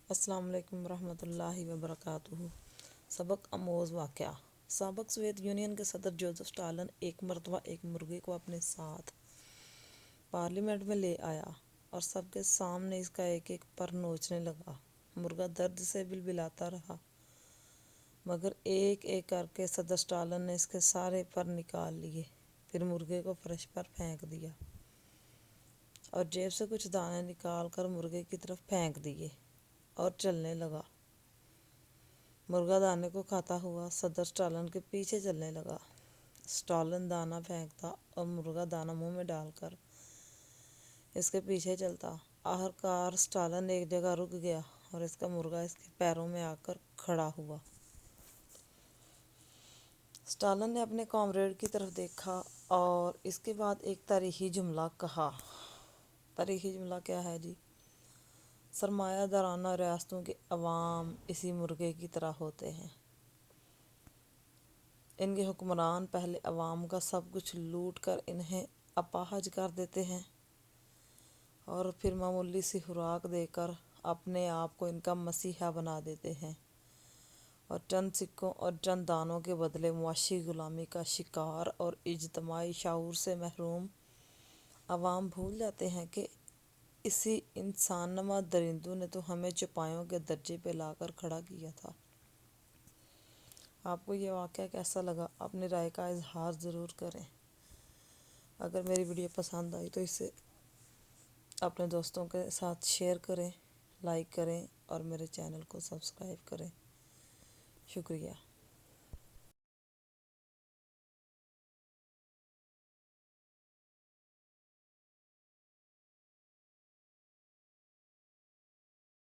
السلام علیکم ورحمۃ اللہ وبرکاتہ۔ سبق آموز واقعہ۔ سابق سوویت یونین کے صدر جوزف اسٹالن ایک مرتبہ ایک مرغے کو اپنے ساتھ پارلیمنٹ میں لے آیا اور سب کے سامنے اس کا ایک ایک پر نوچنے لگا۔ مرغا درد سے بلبلاتا رہا، مگر ایک ایک کر کے صدر اسٹالن نے اس کے سارے پر نکال لیے، پھر مرغے کو فرش پر پھینک دیا اور جیب سے کچھ دانے نکال کر مرغے کی طرف پھینک دیے اور چلنے لگا۔ مرغا دانے کو کھاتا ہوا صدر اسٹالن کے پیچھے چلنے لگا۔ اسٹالن دانہ پھینکتا اور مرغا دانہ منہ میں ڈال کر اس کے پیچھے چلتا۔ آخرکار اسٹالن ایک جگہ رک گیا اور اس کا مرغا اس کے پیروں میں آ کر کھڑا ہوا۔ اسٹالن نے اپنے کامریڈ کی طرف دیکھا اور اس کے بعد ایک تاریخی جملہ کہا۔ تاریخی جملہ کیا ہے جی؟ سرمایہ دارانہ ریاستوں کے عوام اسی مرغے کی طرح ہوتے ہیں۔ ان کے حکمران پہلے عوام کا سب کچھ لوٹ کر انہیں اپاہج کر دیتے ہیں اور پھر معمولی سی خوراک دے کر اپنے آپ کو ان کا مسیحا بنا دیتے ہیں اور چند سکوں اور چند دانوں کے بدلے معاشی غلامی کا شکار اور اجتماعی شعور سے محروم عوام بھول جاتے ہیں کہ اسی انسان نما درندوں نے تو ہمیں چوپایوں کے درجے پہ لا کر کھڑا کیا تھا۔ آپ کو یہ واقعہ کیسا لگا؟ اپنی رائے کا اظہار ضرور کریں۔ اگر میری ویڈیو پسند آئی تو اسے اپنے دوستوں کے ساتھ شیئر کریں، لائک کریں اور میرے چینل کو سبسکرائب کریں۔ شکریہ۔